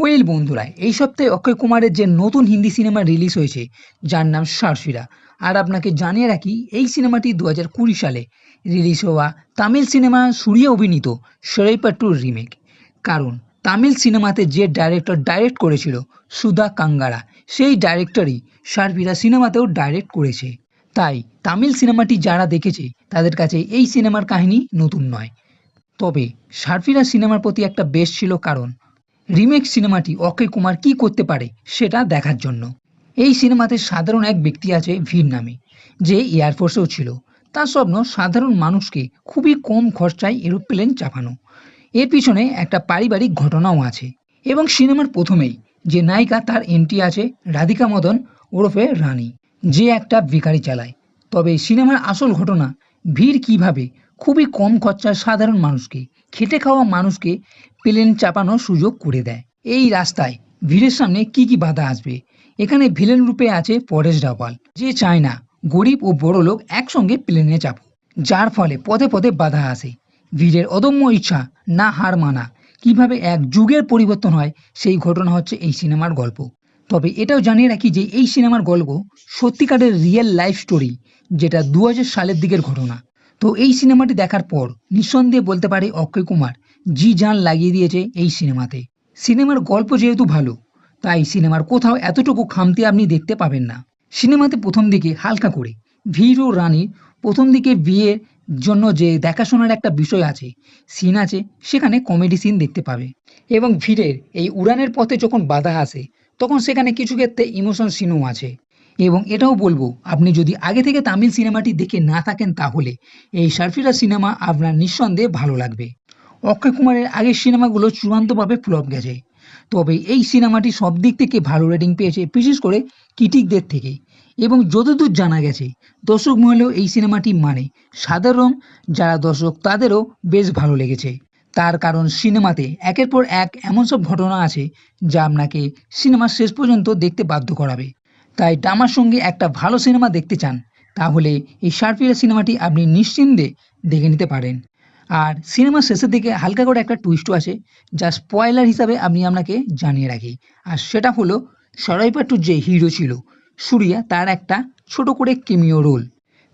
Well বন্ধুরা, এই সপ্তাহে অক্ষয় কুমারের যে নতুন হিন্দি সিনেমা রিলিজ হয়েছে যার নাম সারফিরা। আর আপনাকে জানিয়ে রাখি, এই সিনেমাটি 2020 সালে রিলিজ হওয়া তামিল সিনেমা সূর্য অভিনীত সরাইপাট্টুর রিমেক। কারণ তামিল সিনেমাতে যে ডাইরেক্টর ডাইরেক্ট করেছিল সুধা কাঙ্গারা, সেই ডাইরেক্টরই সারফিরা সিনেমাতেও ডাইরেক্ট করেছে। তাই তামিল সিনেমাটি যারা দেখেছে তাদের কাছে এই সিনেমার কাহিনী নতুন নয়। তবে সারফিরা সিনেমার প্রতি একটা বেশ ছিল, কারণ রিমেক সিনেমাটি অক্ষয় কুমার কি করতে পারে সেটা দেখার জন্য। এই সিনেমাতে সাধারণ এক ব্যক্তি আছে ভীর নামে, যে এয়ারফোর্সেও ছিল। তার স্বপ্ন সাধারণ মানুষকে খুবই কম খরচায় এরোপ্লেন চাপানো। এর পিছনে একটা পারিবারিক ঘটনাও আছে। এবং সিনেমার প্রথমেই যে নায়িকা, তার এন্ট্রি আছে রাধিকা মদন ওরফে রানী, যে একটা ভিখারি চালায়। তবে সিনেমার আসল ঘটনা ভীর কিভাবে খুবই কম খরচায় সাধারণ মানুষকে, খেটে খাওয়া মানুষকে প্লেন চাপানোর সুযোগ করে দেয়। এই রাস্তায় ভীরের সামনে কি কি বাধা আসবে। এখানে ভিলেন রূপে আছে পরেশ রাওয়াল, যে চায় না গরিব ও বড় লোক একসঙ্গে প্লেনে চাপুক, যার ফলে পদে পদে বাধা আসে। ভীরের অদম্য ইচ্ছা, না হার মানা, কিভাবে এক যুগের পরিবর্তন হয়, সেই ঘটনা হচ্ছে এই সিনেমার গল্প। তবে এটাও জানিয়ে রাখি যে এই সিনেমার গল্প সত্যিকারের রিয়েল লাইফ স্টোরি, যেটা 2000 সালের দিকের ঘটনা। তো এই সিনেমাটি দেখার পর নিঃসন্দেহে বলতে পারে অক্ষয় কুমার জি জান লাগিয়ে দিয়েছে এই সিনেমাতে। সিনেমার গল্প যেহেতু ভালো, তাই সিনেমার কোথাও এতটুকু খামতি আপনি দেখতে পাবেন না। সিনেমাতে প্রথম দিকে হালকা করে ভীর ও রানীর প্রথম দিকে বিয়ের জন্য যে দেখাশোনার একটা বিষয় আছে, সিন আছে, সেখানে কমেডি সিন দেখতে পাবে। এবং ভীরের এই উড়ানের পথে যখন বাধা আসে, তখন সেখানে কিছু ক্ষেত্রে ইমোশন সিনও আছে। এবং এটাও বলবো, আপনি যদি আগে থেকে তামিল সিনেমাটি দেখে না থাকেন, তাহলে এই সারফিরা সিনেমা আপনার নিঃসন্দেহে ভালো লাগবে। অক্ষয় কুমারের আগের সিনেমাগুলো চূড়ান্তভাবে ফ্লপ গেছে, তবে এই সিনেমাটি সব দিক থেকে ভালো রেটিং পেয়েছে, বিশেষ করে ক্রিটিকদের থেকে। এবং যতদূর জানা গেছে, দর্শক মহলেও এই সিনেমাটি সাধারণ যারা দর্শক তাদেরও বেশ ভালো লেগেছে। তার কারণ সিনেমাতে একের পর এক এমন সব ঘটনা আছে যা আপনাকে সিনেমার শেষ পর্যন্ত দেখতে বাধ্য করাবে। তাই আমার সঙ্গে একটা ভালো সিনেমা দেখতে চান, তাহলে এই সারফিরা সিনেমাটি আপনি নিশ্চিন্তে দেখে নিতে পারেন। আর সিনেমার শেষের দিকে হালকা করে একটা টুইস্টও আছে, যা স্পয়লার হিসাবে আমি আপনাকে জানিয়ে রাখি। আর সেটা হলো, সরাইপাট্টুর যে হিরো ছিল সূর্যা, তার একটা ছোট করে কেমিও রোল।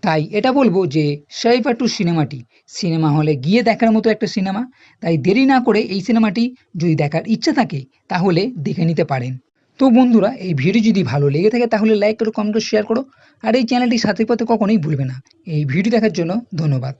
তাই এটা বলবো যে সরাইপাট্টু সিনেমাটি সিনেমা হলে গিয়ে দেখার মতো একটা সিনেমা। তাই দেরি না করে এই সিনেমাটি যদি দেখার ইচ্ছা থাকে, তাহলে দেখে নিতে পারেন। তো বন্ধুরা, এই ভিডিও যদি ভালো লেগে থাকে তাহলে লাইক করো, কমেন্ট করো, শেয়ার করো। আর এই চ্যানেলটি সাথে পথে কখনোই ভুলবে না। এই ভিডিও দেখার জন্য ধন্যবাদ।